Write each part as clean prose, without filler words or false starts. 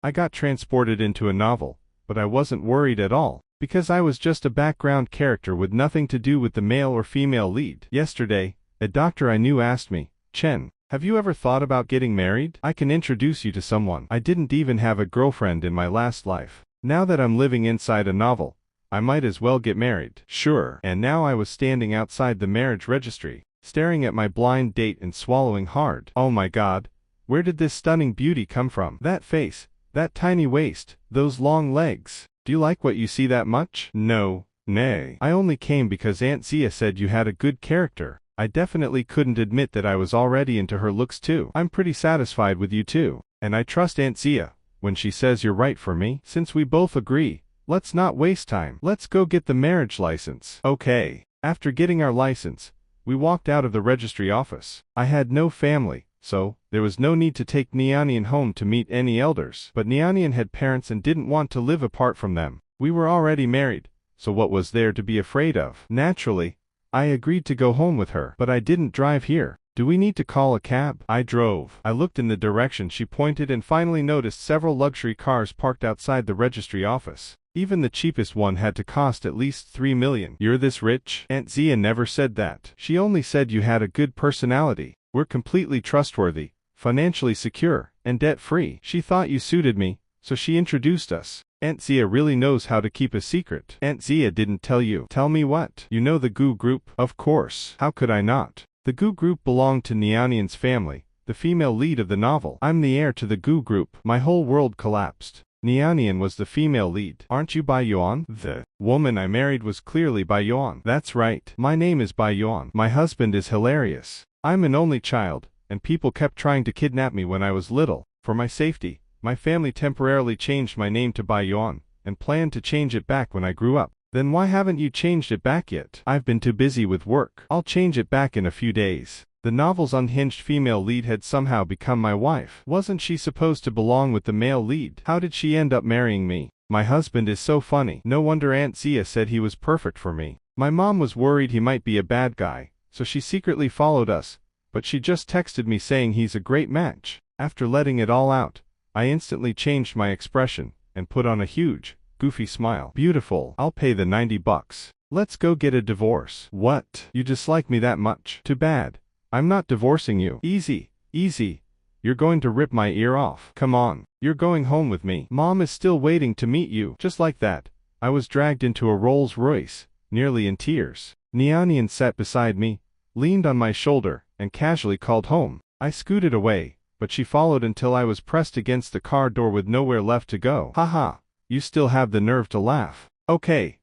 I got transported into a novel, but I wasn't worried at all, because I was just a background character with nothing to do with the male or female lead. Yesterday, a doctor I knew asked me, "Chen, have you ever thought about getting married? I can introduce you to someone. I didn't even have a girlfriend in my last life. Now that I'm living inside a novel, I might as well get married." Sure. And now I was standing outside the marriage registry, staring at my blind date and swallowing hard. Oh my God, where did this stunning beauty come from? That face, that tiny waist, those long legs. Do you like what you see that much? No, nay. I only came because Aunt Zia said you had a good character. I definitely couldn't admit that I was already into her looks too. I'm pretty satisfied with you too, and I trust Aunt Zia when she says you're right for me. Since we both agree, let's not waste time. Let's go get the marriage license. Okay. After getting our license, we walked out of the registry office. I had no family, so there was no need to take Nianian home to meet any elders. But Nianian had parents and didn't want to live apart from them. We were already married, so what was there to be afraid of? Naturally, I agreed to go home with her. But I didn't drive here. Do we need to call a cab? I drove. I looked in the direction she pointed and finally noticed several luxury cars parked outside the registry office. Even the cheapest one had to cost at least 3 million. You're this rich? Aunt Zia never said that. She only said you had a good personality. We're completely trustworthy, financially secure, and debt-free. She thought you suited me, so she introduced us. Aunt Zia really knows how to keep a secret. Aunt Zia didn't tell you. Tell me what? You know the Gu group? Of course. How could I not? The Gu group belonged to Nianian's family, the female lead of the novel. I'm the heir to the Gu group. My whole world collapsed. Nianian was the female lead. Aren't you Bai Yuan? The woman I married was clearly Bai Yuan. That's right. My name is Bai Yuan. My husband is hilarious. I'm an only child, and people kept trying to kidnap me when I was little. For my safety, my family temporarily changed my name to Bai Yuan, and planned to change it back when I grew up. Then why haven't you changed it back yet? I've been too busy with work. I'll change it back in a few days. The novel's unhinged female lead had somehow become my wife. Wasn't she supposed to belong with the male lead? How did she end up marrying me? My husband is so funny. No wonder Aunt Zia said he was perfect for me. My mom was worried he might be a bad guy, so she secretly followed us, but she just texted me saying he's a great match. After letting it all out, I instantly changed my expression, and put on a huge, goofy smile. Beautiful. I'll pay the $90. Let's go get a divorce. What? You dislike me that much? Too bad. I'm not divorcing you. Easy, easy. You're going to rip my ear off. Come on. You're going home with me. Mom is still waiting to meet you. Just like that, I was dragged into a Rolls Royce, nearly in tears. Nianian sat beside me, leaned on my shoulder, and casually called home. I scooted away, but she followed until I was pressed against the car door with nowhere left to go. Haha, you still have the nerve to laugh. Okay,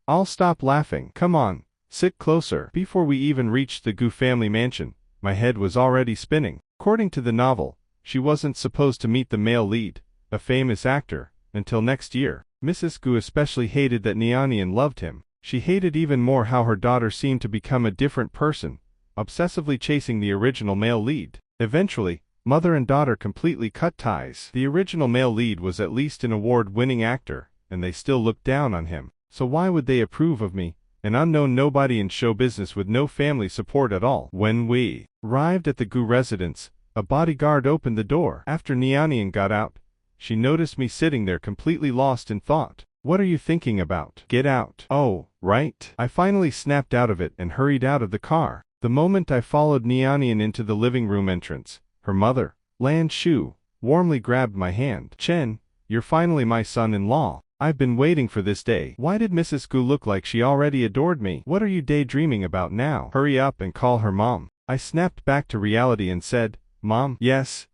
I'll stop laughing. Come on. Sit closer. Before we even reached the Gu family mansion, my head was already spinning. According to the novel, she wasn't supposed to meet the male lead, a famous actor, until next year. Mrs. Gu especially hated that Nianian loved him. She hated even more how her daughter seemed to become a different person, obsessively chasing the original male lead. Eventually, mother and daughter completely cut ties. The original male lead was at least an award-winning actor, and they still looked down on him. So why would they approve of me, an unknown nobody in show business with no family support at all? When we arrived at the Gu residence, a bodyguard opened the door. After Nianian got out, she noticed me sitting there completely lost in thought. What are you thinking about? Get out. Oh, right. I finally snapped out of it and hurried out of the car. The moment I followed Nianian into the living room entrance, her mother, Lan Shu, warmly grabbed my hand. Chen, you're finally my son-in-law. I've been waiting for this day. Why did Mrs. Gu look like she already adored me? What are you daydreaming about now? Hurry up and call her mom. I snapped back to reality and said, Mom, yes.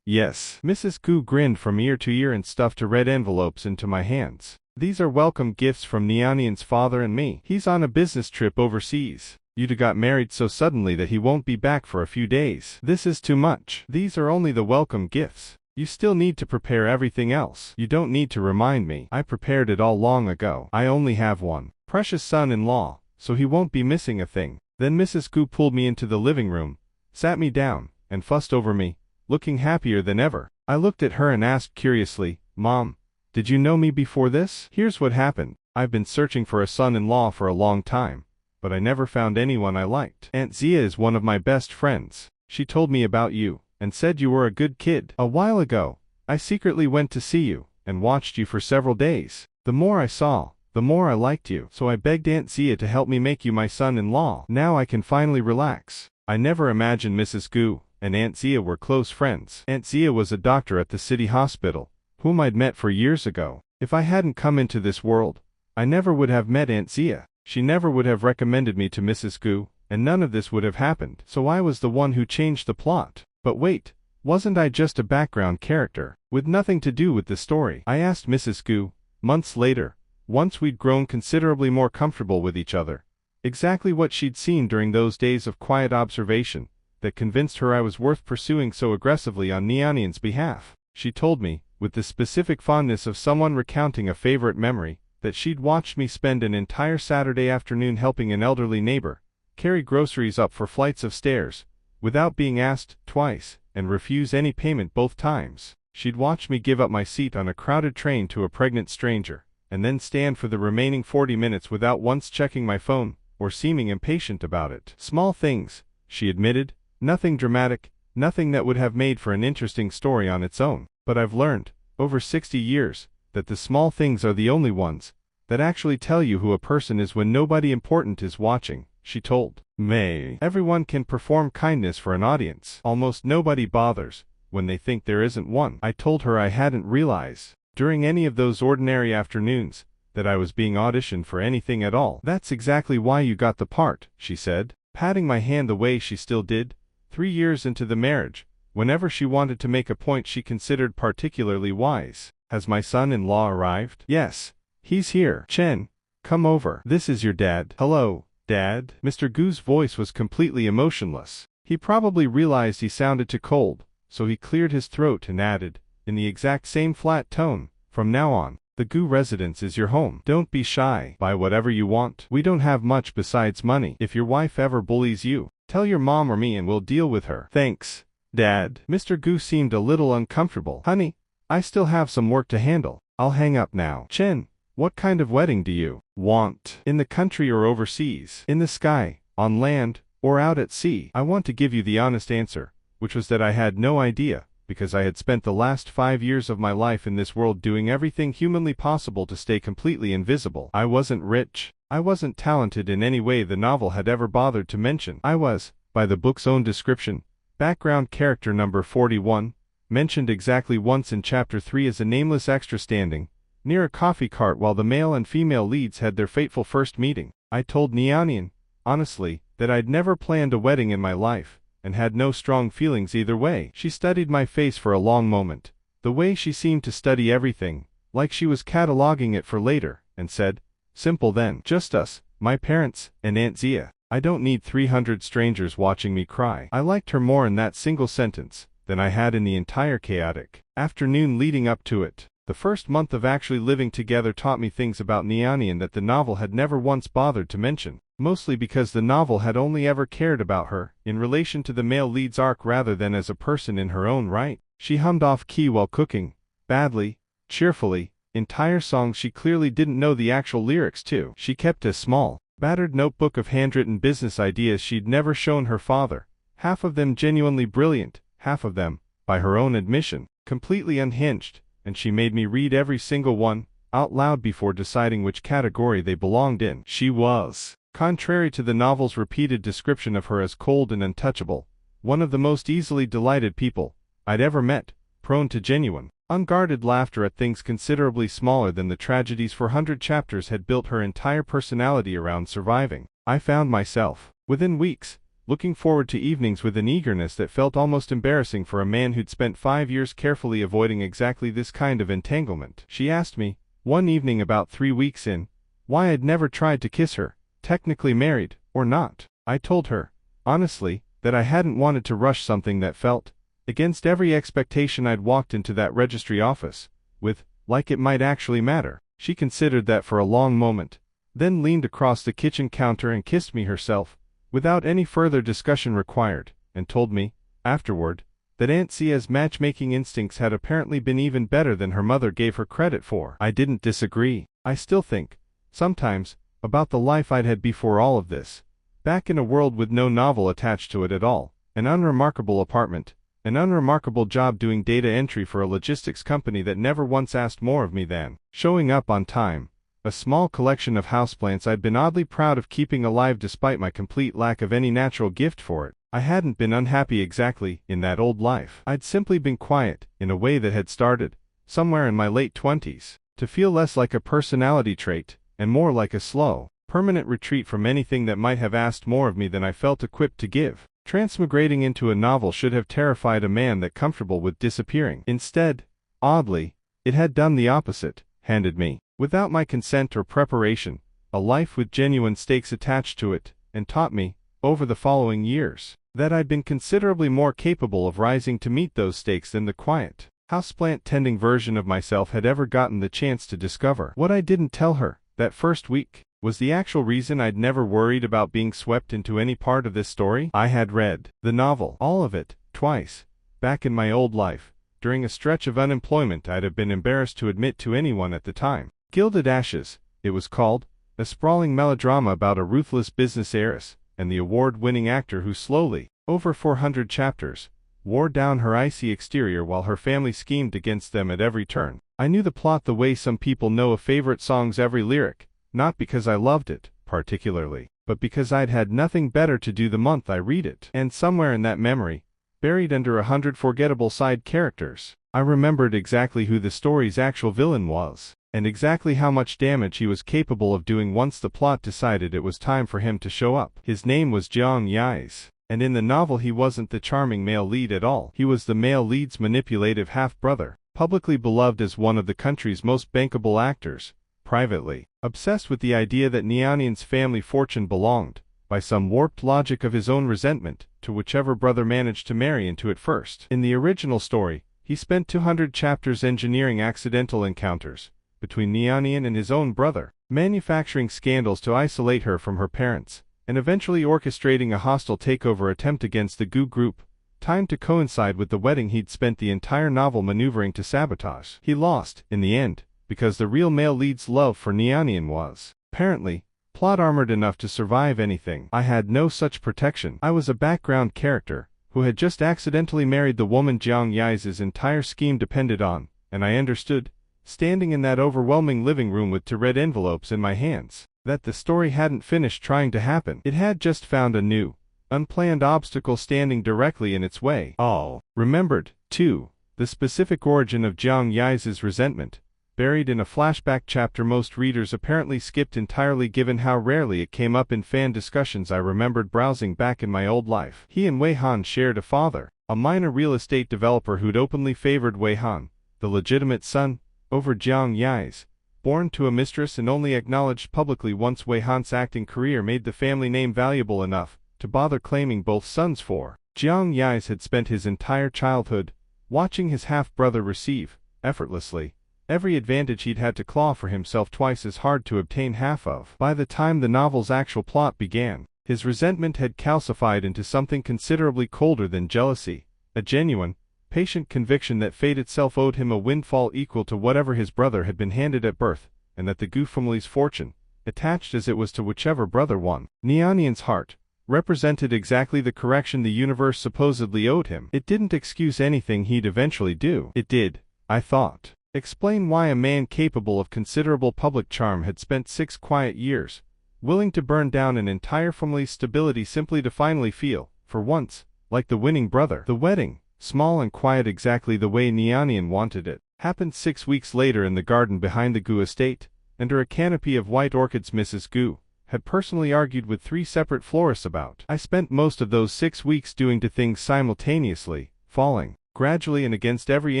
Mrs. Gu grinned from ear to ear and stuffed red envelopes into my hands. These are welcome gifts from Nianian's father and me. He's on a business trip overseas. You two got married so suddenly that he won't be back for a few days. This is too much. These are only the welcome gifts. You still need to prepare everything else. You don't need to remind me. I prepared it all long ago. I only have one precious son-in-law, so he won't be missing a thing. Then Mrs. Gu pulled me into the living room, sat me down, and fussed over me, looking happier than ever. I looked at her and asked curiously, Mom, did you know me before this? Here's what happened. I've been searching for a son-in-law for a long time, but I never found anyone I liked. Aunt Zia is one of my best friends. She told me about you, and said you were a good kid. A while ago, I secretly went to see you, and watched you for several days. The more I saw, the more I liked you, so I begged Aunt Zia to help me make you my son-in-law. Now I can finally relax. I never imagined Mrs. Gu and Aunt Zia were close friends. Aunt Zia was a doctor at the city hospital, whom I'd met 4 years ago. If I hadn't come into this world, I never would have met Aunt Zia. She never would have recommended me to Mrs. Gu, and none of this would have happened. So I was the one who changed the plot. But wait, wasn't I just a background character, with nothing to do with the story? I asked Mrs. Gu, months later, once we'd grown considerably more comfortable with each other, exactly what she'd seen during those days of quiet observation that convinced her I was worth pursuing so aggressively on Nianian's behalf. She told me, with the specific fondness of someone recounting a favorite memory, that she'd watched me spend an entire Saturday afternoon helping an elderly neighbor carry groceries up 4 flights of stairs, without being asked twice, and refuse any payment both times. She'd watched me give up my seat on a crowded train to a pregnant stranger, and then stand for the remaining 40 minutes without once checking my phone, or seeming impatient about it. Small things, she admitted, nothing dramatic, nothing that would have made for an interesting story on its own. But I've learned, over 60 years, that the small things are the only ones that actually tell you who a person is when nobody important is watching, she told me. Everyone can perform kindness for an audience. Almost nobody bothers when they think there isn't one. I told her I hadn't realized, during any of those ordinary afternoons, that I was being auditioned for anything at all. That's exactly why you got the part, she said, patting my hand the way she still did, 3 years into the marriage, whenever she wanted to make a point she considered particularly wise. Has my son-in-law arrived? Yes, he's here. Chen, come over. This is your dad. Hello, Dad. Mr. Gu's voice was completely emotionless. He probably realized he sounded too cold, so he cleared his throat and added, in the exact same flat tone, from now on, the Gu residence is your home. Don't be shy. Buy whatever you want. We don't have much besides money. If your wife ever bullies you, tell your mom or me and we'll deal with her. Thanks, Dad. Mr. Gu seemed a little uncomfortable. Honey, I still have some work to handle. I'll hang up now. Chen, what kind of wedding do you want? In the country or overseas? In the sky, on land, or out at sea? I want to give you the honest answer, which was that I had no idea, because I had spent the last 5 years of my life in this world doing everything humanly possible to stay completely invisible. I wasn't rich. I wasn't talented in any way the novel had ever bothered to mention. I was, by the book's own description, background character number 41, mentioned exactly once in Chapter 3 as a nameless extra standing near a coffee cart while the male and female leads had their fateful first meeting. I told Nianian, honestly, that I'd never planned a wedding in my life, and had no strong feelings either way. She studied my face for a long moment, the way she seemed to study everything, like she was cataloging it for later, and said, simple then. Just us, my parents, and Aunt Zia. I don't need 300 strangers watching me cry. I liked her more in that single sentence than I had in the entire chaotic afternoon leading up to it. The first month of actually living together taught me things about Nianian that the novel had never once bothered to mention, mostly because the novel had only ever cared about her in relation to the male lead's arc rather than as a person in her own right. She hummed off key while cooking, badly, cheerfully, entire songs she clearly didn't know the actual lyrics to. She kept a small, battered notebook of handwritten business ideas she'd never shown her father, half of them genuinely brilliant, half of them, by her own admission, completely unhinged, and she made me read every single one, out loud before deciding which category they belonged in. She was, contrary to the novel's repeated description of her as cold and untouchable, one of the most easily delighted people I'd ever met, prone to genuine, unguarded laughter at things considerably smaller than the tragedies 400 chapters had built her entire personality around surviving. I found myself, within weeks, looking forward to evenings with an eagerness that felt almost embarrassing for a man who'd spent 5 years carefully avoiding exactly this kind of entanglement. She asked me, one evening about 3 weeks in, why I'd never tried to kiss her, technically married, or not. I told her, honestly, that I hadn't wanted to rush something that felt, against every expectation I'd walked into that registry office, with, like it might actually matter. She considered that for a long moment, then leaned across the kitchen counter and kissed me herself, without any further discussion required, and told me, afterward, that Aunt Zia's matchmaking instincts had apparently been even better than her mother gave her credit for. I didn't disagree. I still think, sometimes, about the life I'd had before all of this, back in a world with no novel attached to it at all, an unremarkable apartment, An unremarkable job doing data entry for a logistics company that never once asked more of me than showing up on time. A small collection of houseplants I'd been oddly proud of keeping alive despite my complete lack of any natural gift for it. I hadn't been unhappy exactly in that old life. I'd simply been quiet, in a way that had started, somewhere in my late 20s, to feel less like a personality trait, and more like a slow, permanent retreat from anything that might have asked more of me than I felt equipped to give. Transmigrating into a novel should have terrified a man that comfortable with disappearing. Instead, oddly, it had done the opposite, handed me, without my consent or preparation, a life with genuine stakes attached to it, and taught me, over the following years, that I'd been considerably more capable of rising to meet those stakes than the quiet, houseplant-tending version of myself had ever gotten the chance to discover. What I didn't tell her, that first week, was the actual reason I'd never worried about being swept into any part of this story. I had read the novel, all of it, twice, back in my old life, during a stretch of unemployment I'd have been embarrassed to admit to anyone at the time. Gilded Ashes, it was called, a sprawling melodrama about a ruthless business heiress, and the award-winning actor who slowly, over 400 chapters, wore down her icy exterior while her family schemed against them at every turn. I knew the plot the way some people know a favorite song's every lyric, not because I loved it, particularly, but because I'd had nothing better to do the month I read it. And somewhere in that memory, buried under 100 forgettable side characters, I remembered exactly who the story's actual villain was, and exactly how much damage he was capable of doing once the plot decided it was time for him to show up. His name was Jiang Yai's, and in the novel he wasn't the charming male lead at all. He was the male lead's manipulative half-brother, publicly beloved as one of the country's most bankable actors, privately obsessed with the idea that Nianian's family fortune belonged, by some warped logic of his own resentment, to whichever brother managed to marry into it first. In the original story, he spent 200 chapters engineering accidental encounters between Nianian and his own brother, manufacturing scandals to isolate her from her parents, and eventually orchestrating a hostile takeover attempt against the Gu group, timed to coincide with the wedding he'd spent the entire novel maneuvering to sabotage. He lost, in the end, because the real male lead's love for Nianian was, apparently, plot-armored enough to survive anything. I had no such protection. I was a background character, who had just accidentally married the woman Jiang Yai's entire scheme depended on, and I understood, standing in that overwhelming living room with two red envelopes in my hands, that the story hadn't finished trying to happen. It had just found a new, unplanned obstacle standing directly in its way. All remembered, too, the specific origin of Jiang Yai's resentment, buried in a flashback chapter most readers apparently skipped entirely given how rarely it came up in fan discussions. I remembered browsing back in my old life. He and Wei Han shared a father, a minor real estate developer who'd openly favored Wei Han, the legitimate son, over Jiang Yai's, born to a mistress and only acknowledged publicly once Wei Han's acting career made the family name valuable enough to bother claiming both sons for. Jiang Yai's had spent his entire childhood watching his half-brother receive, effortlessly, every advantage he'd had to claw for himself twice as hard to obtain half of. By the time the novel's actual plot began, his resentment had calcified into something considerably colder than jealousy, a genuine, patient conviction that fate itself owed him a windfall equal to whatever his brother had been handed at birth, and that the Gu family's fortune, attached as it was to whichever brother won, Nianian's heart, represented exactly the correction the universe supposedly owed him. It didn't excuse anything he'd eventually do. It did, I thought, explain why a man capable of considerable public charm had spent 6 quiet years, willing to burn down an entire family's stability simply to finally feel, for once, like the winning brother. The wedding, small and quiet exactly the way Nianian wanted it, happened 6 weeks later in the garden behind the Gu estate, under a canopy of white orchids Mrs. Gu had personally argued with 3 separate florists about. I spent most of those 6 weeks doing 2 things simultaneously, falling gradually and against every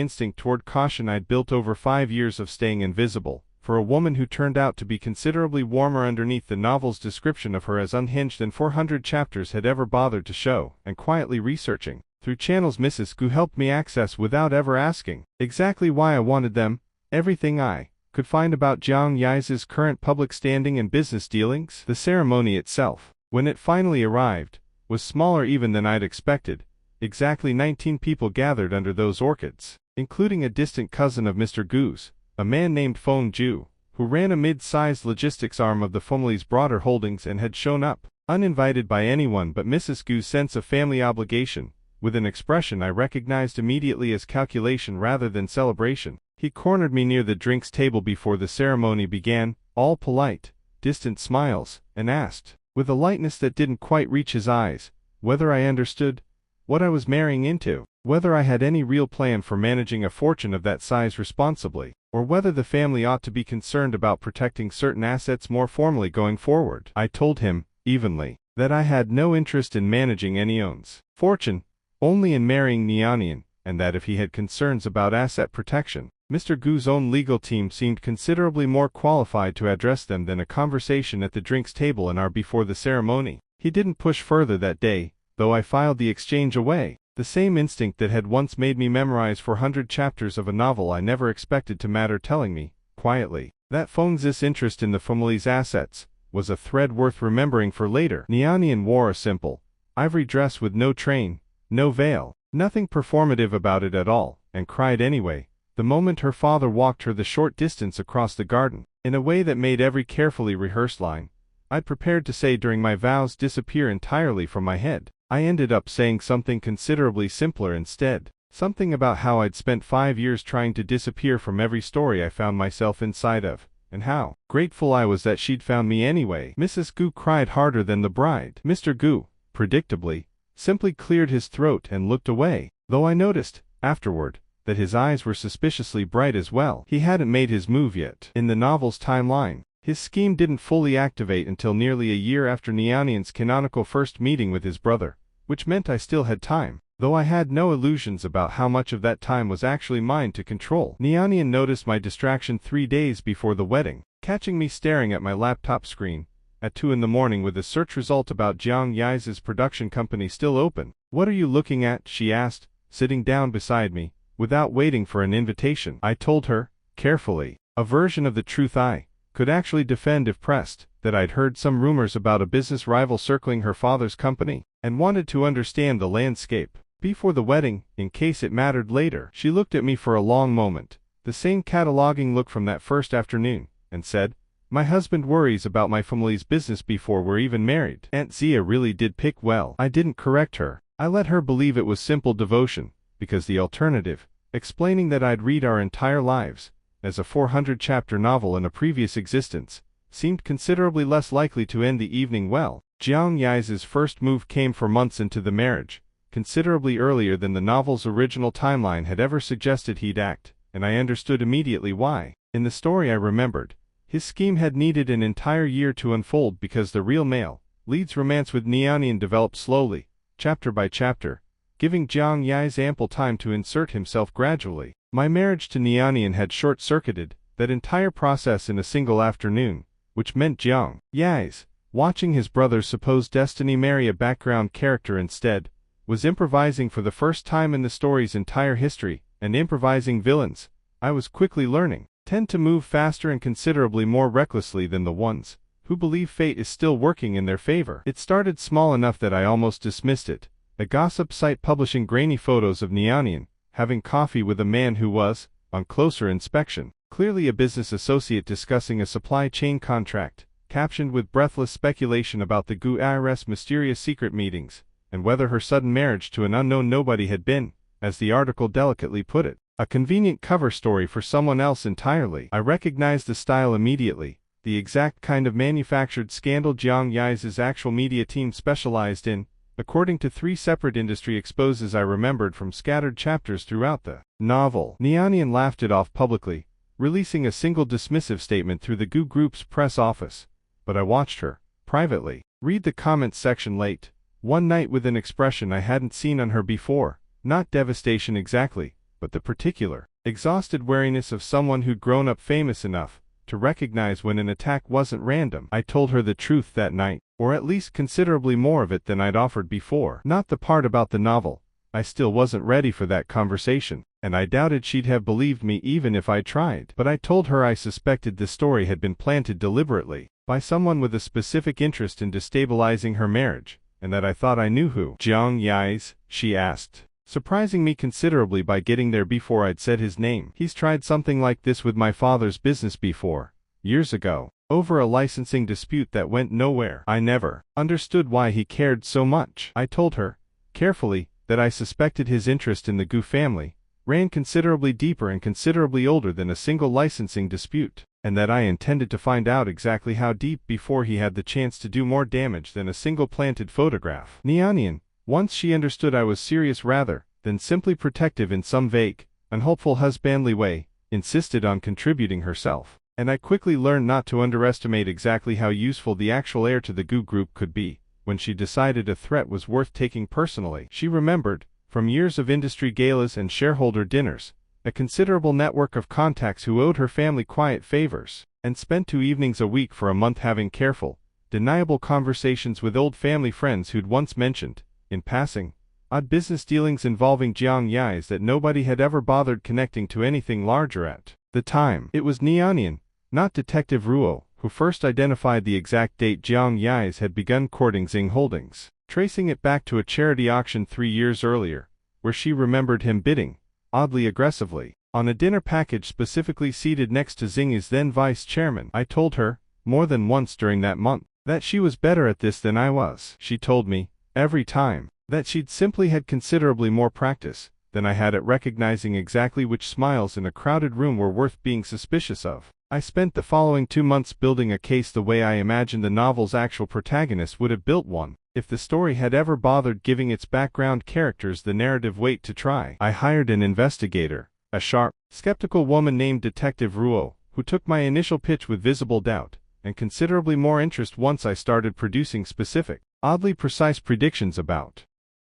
instinct toward caution I'd built over 5 years of staying invisible, for a woman who turned out to be considerably warmer underneath the novel's description of her as unhinged than 400 chapters had ever bothered to show, and quietly researching, through channels Mrs. Gu helped me access without ever asking exactly why I wanted them, everything I could find about Jiang Yai's current public standing and business dealings. The ceremony itself, when it finally arrived, was smaller even than I'd expected. Exactly 19 people gathered under those orchids, including a distant cousin of Mr. Gu's, a man named Feng Ju, who ran a mid-sized logistics arm of the family's broader holdings and had shown up, uninvited by anyone but Mrs. Gu's sense of family obligation, with an expression I recognized immediately as calculation rather than celebration. He cornered me near the drinks table before the ceremony began, all polite, distant smiles, and asked, with a lightness that didn't quite reach his eyes, whether I understood what I was marrying into, whether I had any real plan for managing a fortune of that size responsibly, or whether the family ought to be concerned about protecting certain assets more formally going forward. I told him, evenly, that I had no interest in managing anyone's fortune, only in marrying Nianian, and that if he had concerns about asset protection, Mr. Gu's own legal team seemed considerably more qualified to address them than a conversation at the drinks table an hour before the ceremony. He didn't push further that day, though I filed the exchange away. The same instinct that had once made me memorize 400 chapters of a novel I never expected to matter telling me, quietly, that Feng's interest in the family's assets was a thread worth remembering for later. Nianian wore a simple, ivory dress with no train, no veil, nothing performative about it at all, and cried anyway, the moment her father walked her the short distance across the garden, in a way that made every carefully rehearsed line I'd prepared to say during my vows disappear entirely from my head. I ended up saying something considerably simpler instead, something about how I'd spent 5 years trying to disappear from every story I found myself inside of, and how grateful I was that she'd found me anyway. Mrs. Gu cried harder than the bride. Mr. Gu, predictably, simply cleared his throat and looked away, though I noticed, afterward, that his eyes were suspiciously bright as well. He hadn't made his move yet. In the novel's timeline, his scheme didn't fully activate until nearly a year after Nianian's canonical first meeting with his brother, which meant I still had time, though I had no illusions about how much of that time was actually mine to control. Nianian noticed my distraction 3 days before the wedding, catching me staring at my laptop screen at 2 in the morning with a search result about Jiang Yi's production company still open. "What are you looking at?" she asked, sitting down beside me, without waiting for an invitation. I told her, carefully, a version of the truth I could actually defend if pressed, that I'd heard some rumors about a business rival circling her father's company, and wanted to understand the landscape before the wedding, in case it mattered later. She looked at me for a long moment, the same cataloging look from that first afternoon, and said, "My husband worries about my family's business before we're even married." Aunt Zia really did pick well. I didn't correct her. I let her believe it was simple devotion, because the alternative, explaining that I'd read our entire lives as a 400-chapter novel in a previous existence, seemed considerably less likely to end the evening well. Jiang Yi's first move came 4 months into the marriage, considerably earlier than the novel's original timeline had ever suggested he'd act, and I understood immediately why. In the story I remembered, his scheme had needed an entire year to unfold because the real male lead's romance with Nianian developed slowly, chapter by chapter, giving Jiang Yi's ample time to insert himself gradually. My marriage to Nianian had short-circuited that entire process in a single afternoon, which meant Jiang Yi's, watching his brother's supposed destiny marry a background character instead, was improvising for the first time in the story's entire history, and improvising villains, I was quickly learning, tend to move faster and considerably more recklessly than the ones who believe fate is still working in their favor. It started small enough that I almost dismissed it, a gossip site publishing grainy photos of Nianian having coffee with a man who was, on closer inspection, clearly a business associate discussing a supply chain contract, captioned with breathless speculation about the Gu heiress' mysterious secret meetings, and whether her sudden marriage to an unknown nobody had been, as the article delicately put it, a convenient cover story for someone else entirely. I recognized the style immediately, the exact kind of manufactured scandal Jiang Yi's actual media team specialized in, according to 3 separate industry exposes I remembered from scattered chapters throughout the novel. Nianian laughed it off publicly, releasing a single dismissive statement through the Gu Group's press office, but I watched her, privately, read the comments section late one night with an expression I hadn't seen on her before, not devastation exactly, but the particular, exhausted wariness of someone who'd grown up famous enough to recognize when an attack wasn't random. I told her the truth that night, or at least considerably more of it than I'd offered before. Not the part about the novel. I still wasn't ready for that conversation, and I doubted she'd have believed me even if I tried. But I told her I suspected the story had been planted deliberately by someone with a specific interest in destabilizing her marriage, and that I thought I knew who. "Jiang Yi's?" she asked, surprising me considerably by getting there before I'd said his name. "He's tried something like this with my father's business before, years ago, over a licensing dispute that went nowhere. I never understood why he cared so much." I told her, carefully, that I suspected his interest in the Gu family ran considerably deeper and considerably older than a single licensing dispute, and that I intended to find out exactly how deep before he had the chance to do more damage than a single planted photograph. Neonian, once she understood I was serious rather than simply protective in some vague, unhopeful husbandly way, insisted on contributing herself, and I quickly learned not to underestimate exactly how useful the actual heir to the Gu group could be, when she decided a threat was worth taking personally. She remembered, from years of industry galas and shareholder dinners, a considerable network of contacts who owed her family quiet favors, and spent 2 evenings a week for a month having careful, deniable conversations with old family friends who'd once mentioned, in passing, odd business dealings involving Jiang Yais that nobody had ever bothered connecting to anything larger at the time. It was Neonian, not Detective Ruo, who first identified the exact date Jiang Yais had begun courting Xing Holdings, tracing it back to a charity auction 3 years earlier, where she remembered him bidding, oddly aggressively, on a dinner package specifically seated next to Xing's then vice chairman. I told her, more than once during that month, that she was better at this than I was. She told me, every time, that she'd simply had considerably more practice than I had at recognizing exactly which smiles in a crowded room were worth being suspicious of. I spent the following 2 months building a case the way I imagined the novel's actual protagonist would have built one, if the story had ever bothered giving its background characters the narrative weight to try. I hired an investigator, a sharp, skeptical woman named Detective Ruo, who took my initial pitch with visible doubt, and considerably more interest once I started producing specific, oddly precise predictions about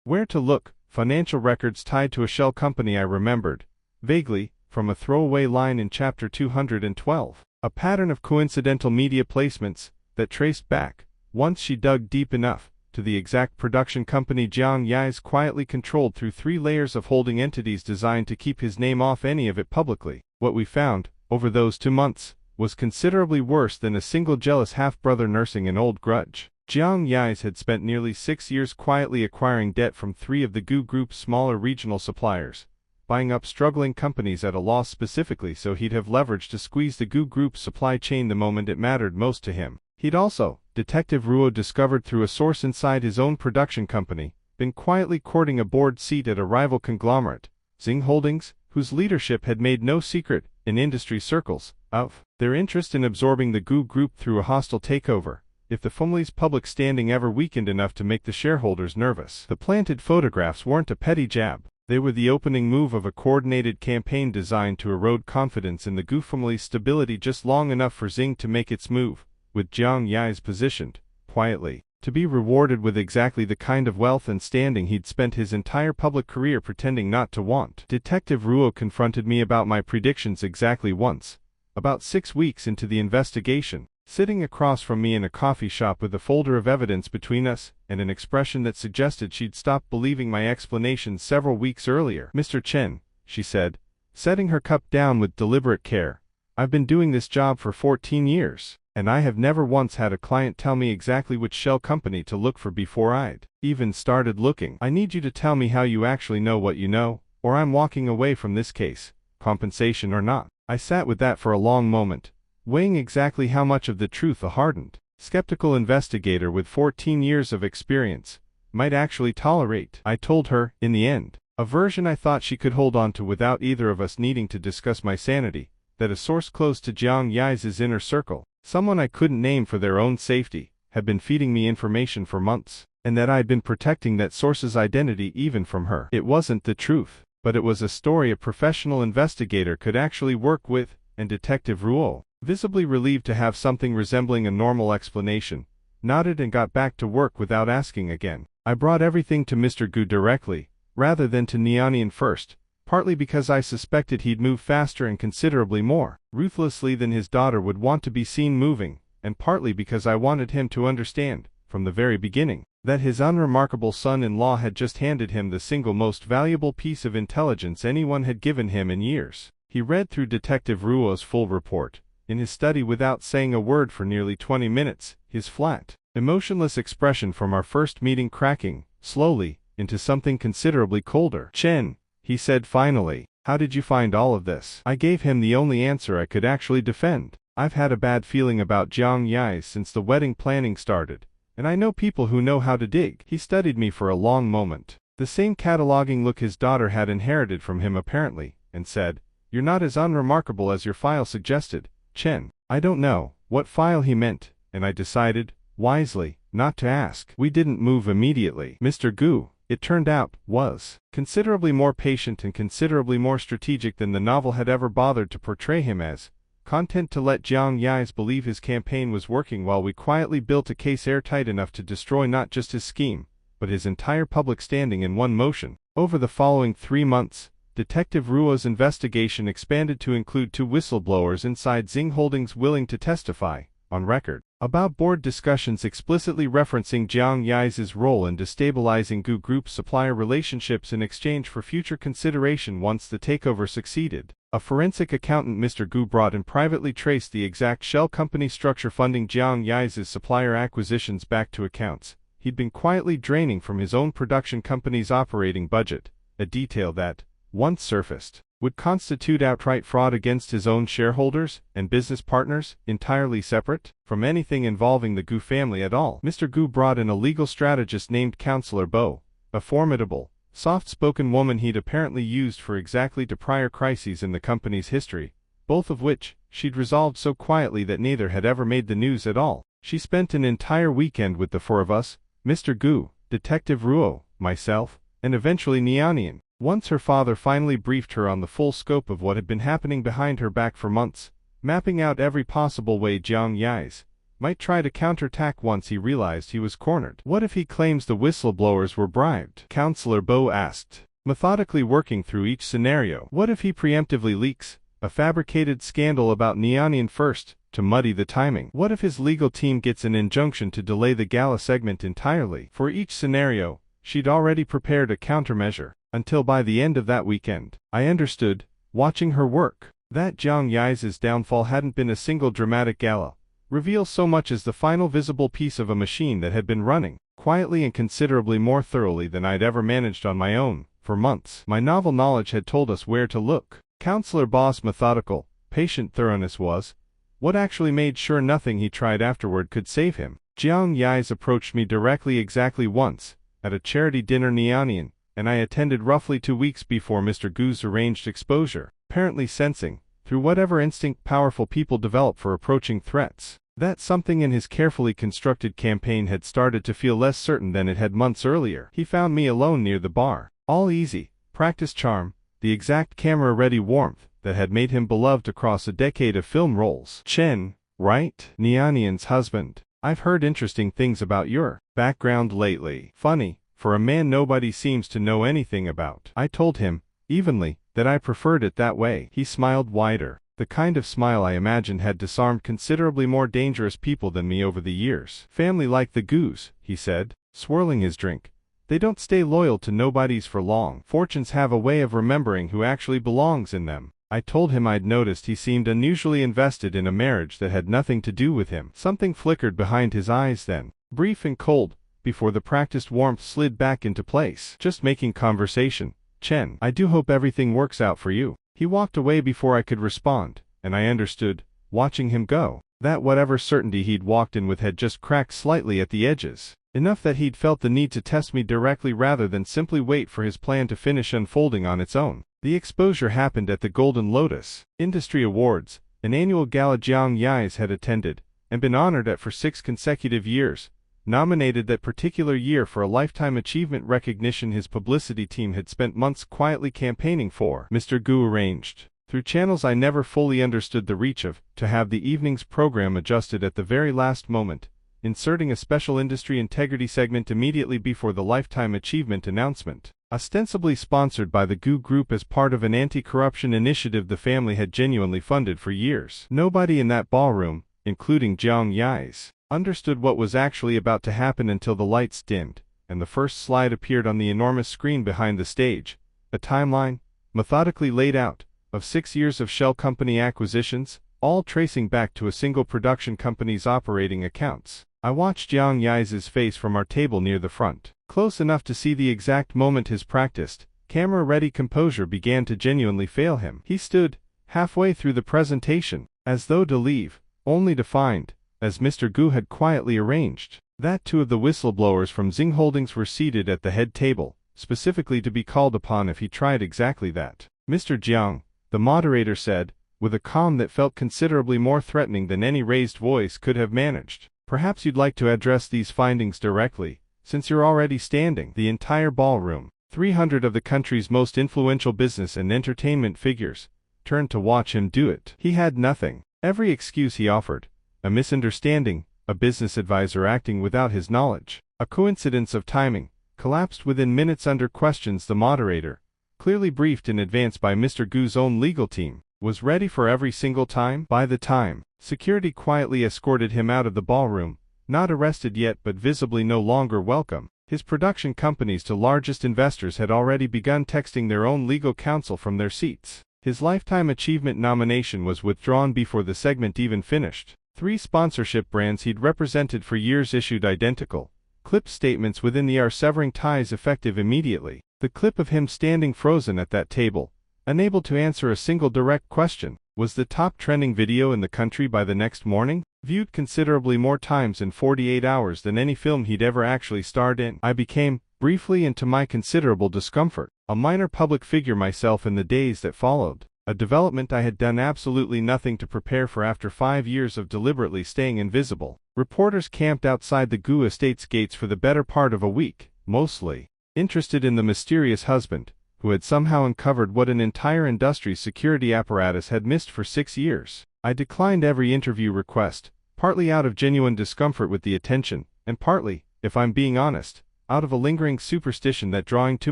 where to look, financial records tied to a shell company I remembered, vaguely, from a throwaway line in Chapter 212, a pattern of coincidental media placements that traced back, once she dug deep enough, to the exact production company Jiang Yais quietly controlled through 3 layers of holding entities designed to keep his name off any of it publicly. What we found, over those 2 months, was considerably worse than a single jealous half-brother nursing an old grudge. Jiang Yais had spent nearly 6 years quietly acquiring debt from 3 of the Gu Group's smaller regional suppliers, buying up struggling companies at a loss specifically so he'd have leverage to squeeze the Gu Group's supply chain the moment it mattered most to him. He'd also, Detective Ruo discovered through a source inside his own production company, been quietly courting a board seat at a rival conglomerate, Xing Holdings, whose leadership had made no secret, in industry circles, of their interest in absorbing the Gu Group through a hostile takeover, if the family's public standing ever weakened enough to make the shareholders nervous. The planted photographs weren't a petty jab. They were the opening move of a coordinated campaign designed to erode confidence in the Gu family's stability just long enough for Xing to make its move, with Jiang Yais positioned, quietly, to be rewarded with exactly the kind of wealth and standing he'd spent his entire public career pretending not to want. Detective Ruo confronted me about my predictions exactly once, about 6 weeks into the investigation, sitting across from me in a coffee shop with a folder of evidence between us, and an expression that suggested she'd stopped believing my explanations several weeks earlier. Mr. Chen, she said, setting her cup down with deliberate care, I've been doing this job for 14 years, and I have never once had a client tell me exactly which shell company to look for before I'd even started looking. I need you to tell me how you actually know what you know, or I'm walking away from this case, compensation or not. I sat with that for a long moment, weighing exactly how much of the truth a hardened, skeptical investigator with 14 years of experience might actually tolerate. I told her, in the end, a version I thought she could hold on to without either of us needing to discuss my sanity, that a source close to Jiang Yais' inner circle, someone I couldn't name for their own safety, had been feeding me information for months, and that I'd been protecting that source's identity even from her. It wasn't the truth, but it was a story a professional investigator could actually work with, and Detective Ruo, visibly relieved to have something resembling a normal explanation, nodded and got back to work without asking again. I brought everything to Mr. Gu directly, rather than to Neonian first, partly because I suspected he'd move faster and considerably more ruthlessly than his daughter would want to be seen moving, and partly because I wanted him to understand, from the very beginning, that his unremarkable son-in-law had just handed him the single most valuable piece of intelligence anyone had given him in years. He read through Detective Ruo's full report, in his study without saying a word for nearly 20 minutes, his flat, emotionless expression from our first meeting cracking, slowly, into something considerably colder. Chen, he said finally, how did you find all of this? I gave him the only answer I could actually defend. I've had a bad feeling about Jiang Yais since the wedding planning started, and I know people who know how to dig. He studied me for a long moment, The same cataloging look his daughter had inherited from him apparently, and said, "You're not as unremarkable as your file suggested, Chen." I don't know what file he meant, and I decided, wisely, not to ask. We didn't move immediately. Mr. Gu, it turned out, was considerably more patient and considerably more strategic than the novel had ever bothered to portray him as, content to let Jiang Yais believe his campaign was working while we quietly built a case airtight enough to destroy not just his scheme, but his entire public standing in one motion. Over the following 3 months, Detective Ruo's investigation expanded to include 2 whistleblowers inside Xing Holdings willing to testify, on record, about board discussions explicitly referencing Jiang Yais' role in destabilizing Gu Group's supplier relationships in exchange for future consideration once the takeover succeeded. A forensic accountant Mr. Gu brought in privately traced the exact shell company structure funding Jiang Yais' supplier acquisitions back to accounts he'd been quietly draining from his own production company's operating budget, a detail that, once surfaced, would constitute outright fraud against his own shareholders and business partners, entirely separate from anything involving the Gu family at all. Mr. Gu brought in a legal strategist named Counselor Bo, a formidable, soft-spoken woman he'd apparently used for exactly 2 prior crises in the company's history, both of which she'd resolved so quietly that neither had ever made the news at all. She spent an entire weekend with the 4 of us, Mr. Gu, Detective Ruo, myself, and eventually Nianian. Once her father finally briefed her on the full scope of what had been happening behind her back for months, mapping out every possible way Jiang Yais might try to counterattack once he realized he was cornered. "What if he claims the whistleblowers were bribed?" Counselor Bo asked, methodically working through each scenario. "What if he preemptively leaks a fabricated scandal about Nianian first, to muddy the timing? What if his legal team gets an injunction to delay the gala segment entirely?" For each scenario, she'd already prepared a countermeasure, until by the end of that weekend, I understood, watching her work, that Jiang Yais' downfall hadn't been a single dramatic gala reveal so much as the final visible piece of a machine that had been running, quietly and considerably more thoroughly than I'd ever managed on my own, for months. My novel knowledge had told us where to look. Counselor Boss' methodical, patient thoroughness was what actually made sure nothing he tried afterward could save him. Jiang Yais approached me directly exactly once, at a charity dinner Nianian, and I attended roughly 2 weeks before Mr. Gu's arranged exposure, apparently sensing, through whatever instinct powerful people develop for approaching threats, that something in his carefully constructed campaign had started to feel less certain than it had months earlier. He found me alone near the bar. All easy, practiced charm, the exact camera-ready warmth that had made him beloved across a decade of film roles. "Chen, right? Nianian's husband. I've heard interesting things about your background lately. Funny, for a man nobody seems to know anything about." I told him, evenly, that I preferred it that way. He smiled wider, the kind of smile I imagined had disarmed considerably more dangerous people than me over the years. "Family like the Gus," he said, swirling his drink. "They don't stay loyal to nobodies for long. Fortunes have a way of remembering who actually belongs in them." I told him I'd noticed he seemed unusually invested in a marriage that had nothing to do with him. Something flickered behind his eyes then, brief and cold, before the practiced warmth slid back into place. "Just making conversation, Chen. I do hope everything works out for you." He walked away before I could respond, and I understood, watching him go, that whatever certainty he'd walked in with had just cracked slightly at the edges, enough that he'd felt the need to test me directly rather than simply wait for his plan to finish unfolding on its own. The exposure happened at the Golden Lotus Industry Awards, an annual gala Jiang Yais had attended, and been honored at for 6 consecutive years, nominated that particular year for a lifetime achievement recognition his publicity team had spent months quietly campaigning for. Mr. Gu arranged, through channels I never fully understood the reach of, to have the evening's program adjusted at the very last moment, inserting a special industry integrity segment immediately before the lifetime achievement announcement, ostensibly sponsored by the Gu Group as part of an anti-corruption initiative the family had genuinely funded for years. Nobody in that ballroom, including Jiang Yais, understood what was actually about to happen until the lights dimmed, and the first slide appeared on the enormous screen behind the stage, a timeline, methodically laid out, of 6 years of shell company acquisitions, all tracing back to a single production company's operating accounts. I watched Jiang Yais' face from our table near the front, close enough to see the exact moment his practiced, camera-ready composure began to genuinely fail him. He stood, halfway through the presentation, as though to leave, only to find, as Mr. Gu had quietly arranged, that 2 of the whistleblowers from Xing Holdings were seated at the head table, specifically to be called upon if he tried exactly that. Mr. Jiang, the moderator said, with a calm that felt considerably more threatening than any raised voice could have managed. Perhaps you'd like to address these findings directly, since you're already standing. The entire ballroom, 300 of the country's most influential business and entertainment figures, turned to watch him do it. He had nothing. Every excuse he offered, a misunderstanding, a business advisor acting without his knowledge, a coincidence of timing, collapsed within minutes under questions. The moderator, clearly briefed in advance by Mr. Gu's own legal team, was ready for every single time. By the time, security quietly escorted him out of the ballroom, not arrested yet but visibly no longer welcome. His production companies to largest investors had already begun texting their own legal counsel from their seats. His Lifetime Achievement nomination was withdrawn before the segment even finished. 3 sponsorship brands he'd represented for years issued identical, clipped statements within the hour severing ties effective immediately. The clip of him standing frozen at that table, unable to answer a single direct question, was the top trending video in the country by the next morning, viewed considerably more times in 48 hours than any film he'd ever actually starred in. I became, briefly and to my considerable discomfort, a minor public figure myself in the days that followed, a development I had done absolutely nothing to prepare for after 5 years of deliberately staying invisible. Reporters camped outside the Gu estate's gates for the better part of a week, mostly interested in the mysterious husband, who had somehow uncovered what an entire industry's security apparatus had missed for 6 years. I declined every interview request, partly out of genuine discomfort with the attention, and partly, if I'm being honest, out of a lingering superstition that drawing too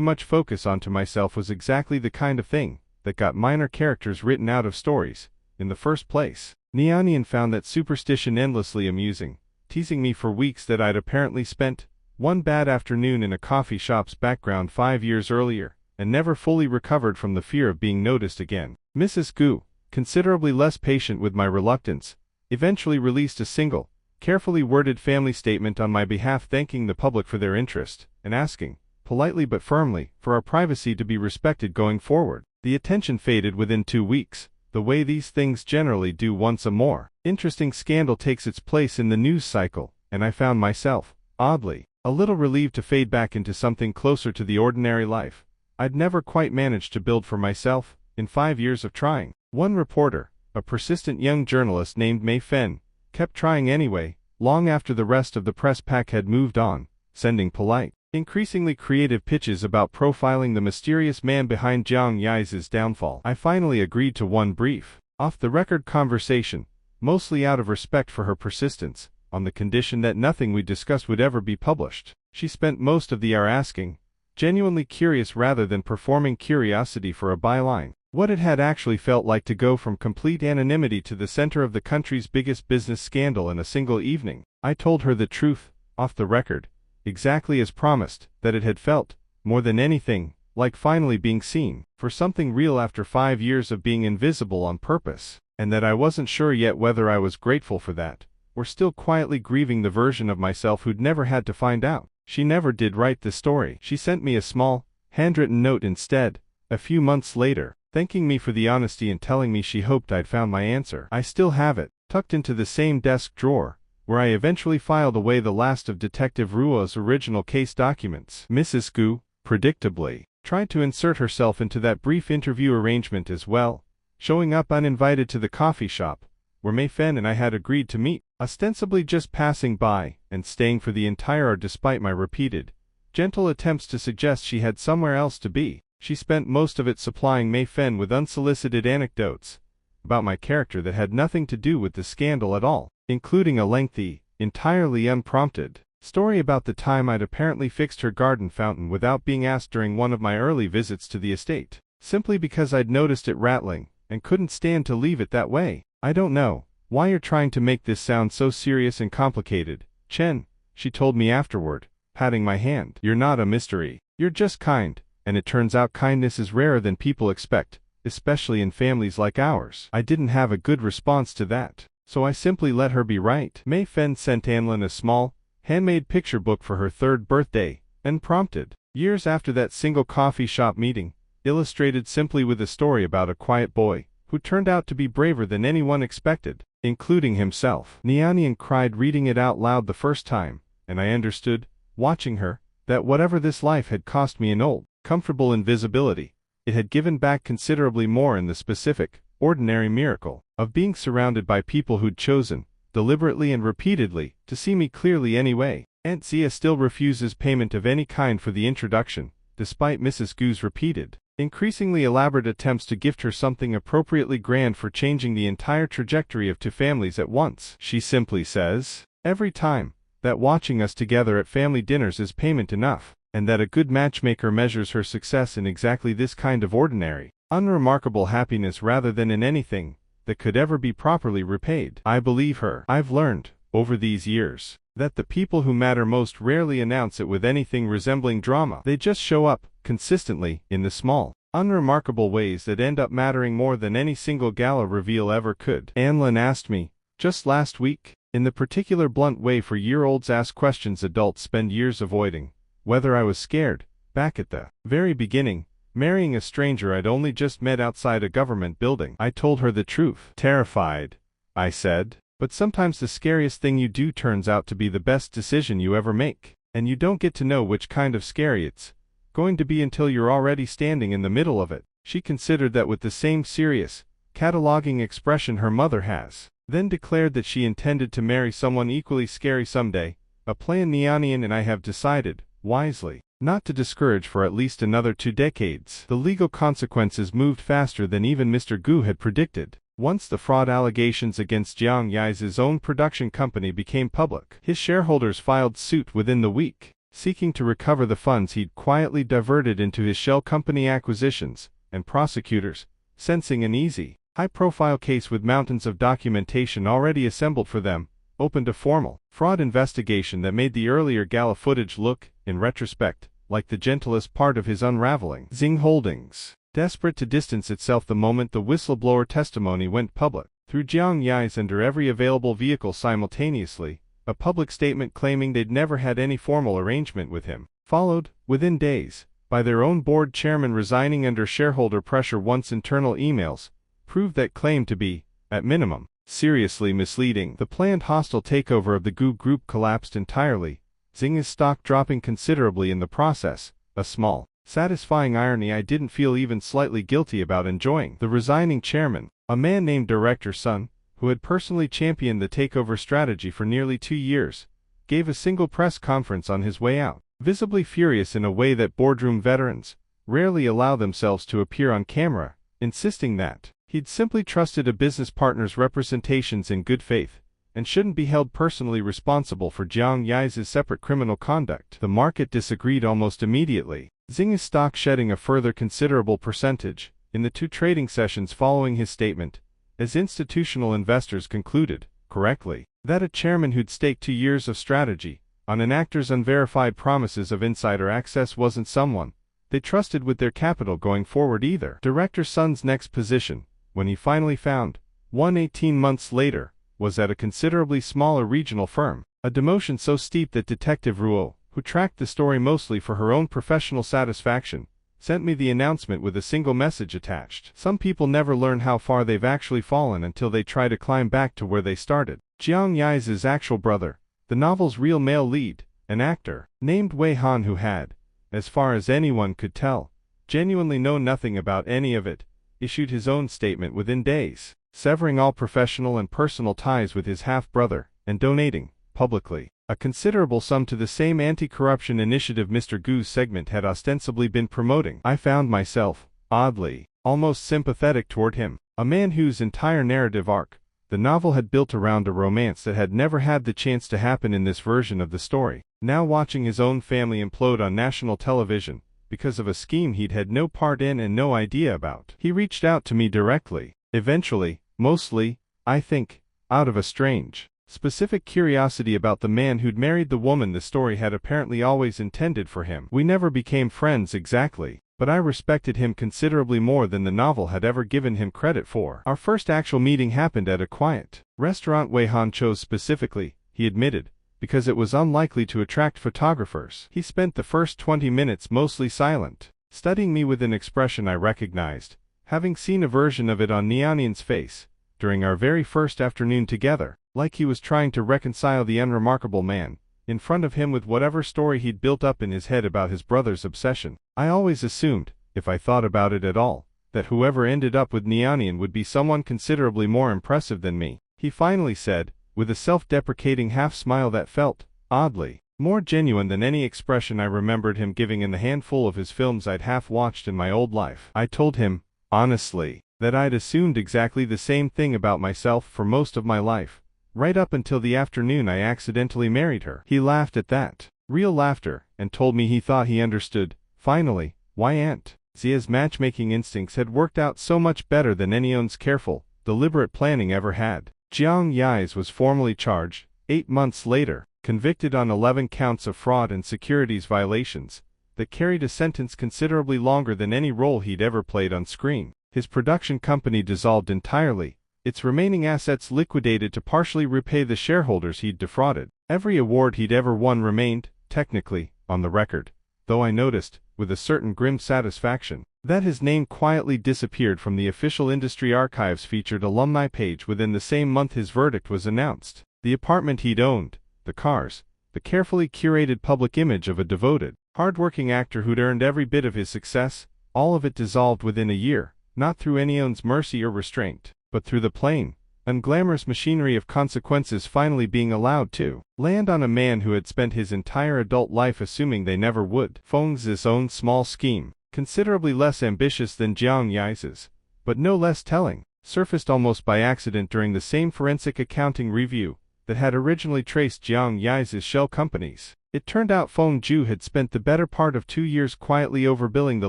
much focus onto myself was exactly the kind of thing that got minor characters written out of stories, in the first place. Nianian found that superstition endlessly amusing, teasing me for weeks that I'd apparently spent one bad afternoon in a coffee shop's background 5 years earlier, and never fully recovered from the fear of being noticed again. Mrs. Gu, considerably less patient with my reluctance, eventually released a single, carefully worded family statement on my behalf thanking the public for their interest, and asking, politely but firmly, for our privacy to be respected going forward. The attention faded within 2 weeks, the way these things generally do once a more interesting scandal takes its place in the news cycle, and I found myself, oddly, a little relieved to fade back into something closer to the ordinary life I'd never quite managed to build for myself, in 5 years of trying. One reporter, a persistent young journalist named Mei Fen, kept trying anyway, long after the rest of the press pack had moved on, sending polite, increasingly creative pitches about profiling the mysterious man behind Jiang Yi's downfall. I finally agreed to one brief, off-the-record conversation, mostly out of respect for her persistence, on the condition that nothing we discussed would ever be published. She spent most of the hour asking, genuinely curious rather than performing curiosity for a byline, what it had actually felt like to go from complete anonymity to the center of the country's biggest business scandal in a single evening. I told her the truth, off the record, exactly as promised, that it had felt, more than anything, like finally being seen, for something real after 5 years of being invisible on purpose, and that I wasn't sure yet whether I was grateful for that, or still quietly grieving the version of myself who'd never had to find out. She never did write the story. She sent me a small, handwritten note instead, a few months later, thanking me for the honesty and telling me she hoped I'd found my answer. I still have it, tucked into the same desk drawer, where I eventually filed away the last of Detective Ruo's original case documents. Mrs. Gu, predictably, tried to insert herself into that brief interview arrangement as well, showing up uninvited to the coffee shop, where Mei Fen and I had agreed to meet, ostensibly just passing by, and staying for the entire hour despite my repeated, gentle attempts to suggest she had somewhere else to be. She spent most of it supplying Mei Fen with unsolicited anecdotes about my character that had nothing to do with the scandal at all, including a lengthy, entirely unprompted story about the time I'd apparently fixed her garden fountain without being asked during one of my early visits to the estate, simply because I'd noticed it rattling, and couldn't stand to leave it that way. I don't know why you're trying to make this sound so serious and complicated, Chen, she told me afterward, patting my hand. You're not a mystery. You're just kind, and it turns out kindness is rarer than people expect, especially in families like ours. I didn't have a good response to that, so I simply let her be right. Mei Fen sent Anlin a small, handmade picture book for her 3rd birthday, unprompted. Years after that single coffee shop meeting, illustrated simply with a story about a quiet boy, who turned out to be braver than anyone expected, including himself. Nianian cried reading it out loud the first time, and I understood, watching her, that whatever this life had cost me in old, comfortable invisibility, it had given back considerably more in the specific, ordinary miracle of being surrounded by people who'd chosen, deliberately and repeatedly, to see me clearly anyway. Aunt Zia still refuses payment of any kind for the introduction, despite Mrs. Gu's repeated, increasingly elaborate attempts to gift her something appropriately grand for changing the entire trajectory of two families at once. She simply says, every time, that watching us together at family dinners is payment enough, and that a good matchmaker measures her success in exactly this kind of ordinary, unremarkable happiness rather than in anything that could ever be properly repaid. I believe her. I've learned, over these years, that the people who matter most rarely announce it with anything resembling drama. They just show up, consistently, in the small, unremarkable ways that end up mattering more than any single gala reveal ever could. Anlin asked me, just last week, in the particular blunt way for year-olds ask questions adults spend years avoiding, whether I was scared, back at the very beginning, marrying a stranger I'd only just met outside a government building. I told her the truth. Terrified, I said, but sometimes the scariest thing you do turns out to be the best decision you ever make, and you don't get to know which kind of scary it's going to be until you're already standing in the middle of it. She considered that with the same serious, cataloging expression her mother has, then declared that she intended to marry someone equally scary someday, a plain Neonian, and I have decided, wisely, not to discourage for at least another 2 decades. The legal consequences moved faster than even Mr. Gu had predicted. Once the fraud allegations against Jiang Yi's own production company became public, his shareholders filed suit within the week, seeking to recover the funds he'd quietly diverted into his shell company acquisitions, and prosecutors, sensing an easy, high-profile case with mountains of documentation already assembled for them, opened a formal fraud investigation that made the earlier gala footage look, in retrospect, like the gentlest part of his unraveling. Xing Holdings, desperate to distance itself the moment the whistleblower testimony went public, through Jiang Yi's under every available vehicle simultaneously, a public statement claiming they'd never had any formal arrangement with him, followed, within days, by their own board chairman resigning under shareholder pressure once internal emails proved that claim to be, at minimum, seriously misleading. The planned hostile takeover of the Gu Group collapsed entirely, Xing's stock dropping considerably in the process, a small, satisfying irony I didn't feel even slightly guilty about enjoying. The resigning chairman, a man named Director Sun, who had personally championed the takeover strategy for nearly 2 years, gave a single press conference on his way out, visibly furious in a way that boardroom veterans rarely allow themselves to appear on camera, insisting that he'd simply trusted a business partner's representations in good faith, and shouldn't be held personally responsible for Jiang Yi's separate criminal conduct. The market disagreed almost immediately, Xing's stock shedding a further considerable percentage in the 2 trading sessions following his statement, as institutional investors concluded, correctly, that a chairman who'd staked 2 years of strategy on an actor's unverified promises of insider access wasn't someone they trusted with their capital going forward either. Director Sun's next position, when he finally found one 18 months later, was at a considerably smaller regional firm, a demotion so steep that Detective Ruo, who tracked the story mostly for her own professional satisfaction, sent me the announcement with a single message attached. Some people never learn how far they've actually fallen until they try to climb back to where they started. Jiang Yi's actual brother, the novel's real male lead, an actor named Wei Han, who had, as far as anyone could tell, genuinely known nothing about any of it, issued his own statement within days, severing all professional and personal ties with his half-brother, and donating, publicly, a considerable sum to the same anti-corruption initiative Mr. Gu's segment had ostensibly been promoting. I found myself, oddly, almost sympathetic toward him, a man whose entire narrative arc, the novel had built around a romance that had never had the chance to happen in this version of the story, now watching his own family implode on national television, because of a scheme he'd had no part in and no idea about. He reached out to me directly, eventually, mostly, I think, out of a strange, specific curiosity about the man who'd married the woman the story had apparently always intended for him. We never became friends exactly, but I respected him considerably more than the novel had ever given him credit for. Our first actual meeting happened at a quiet restaurant Wei Han chose specifically, he admitted, because it was unlikely to attract photographers. He spent the first 20 minutes mostly silent, studying me with an expression I recognized, having seen a version of it on Neonian's face, during our very first afternoon together, like he was trying to reconcile the unremarkable man, in front of him with whatever story he'd built up in his head about his brother's obsession. I always assumed, if I thought about it at all, that whoever ended up with Neonian would be someone considerably more impressive than me, he finally said, with a self-deprecating half-smile that felt, oddly, more genuine than any expression I remembered him giving in the handful of his films I'd half-watched in my old life. I told him, honestly, that I'd assumed exactly the same thing about myself for most of my life, right up until the afternoon I accidentally married her. He laughed at that, real laughter, and told me he thought he understood, finally, why Aunt Zia's matchmaking instincts had worked out so much better than anyone's careful, deliberate planning ever had. Jiang Yais was formally charged, 8 months later, convicted on 11 counts of fraud and securities violations, that carried a sentence considerably longer than any role he'd ever played on screen. His production company dissolved entirely, its remaining assets liquidated to partially repay the shareholders he'd defrauded. Every award he'd ever won remained, technically, on the record, though I noticed, with a certain grim satisfaction, that his name quietly disappeared from the official industry archives featured alumni page within the same month his verdict was announced. The apartment he'd owned, the cars, the carefully curated public image of a devoted, hard-working actor who'd earned every bit of his success, all of it dissolved within a year, not through anyone's mercy or restraint, but through the plain, unglamorous machinery of consequences finally being allowed to land on a man who had spent his entire adult life assuming they never would. Feng's own small scheme, considerably less ambitious than Jiang Yi's, but no less telling, surfaced almost by accident during the same forensic accounting review that had originally traced Jiang Yi's shell companies. It turned out Feng Zhu had spent the better part of 2 years quietly overbilling the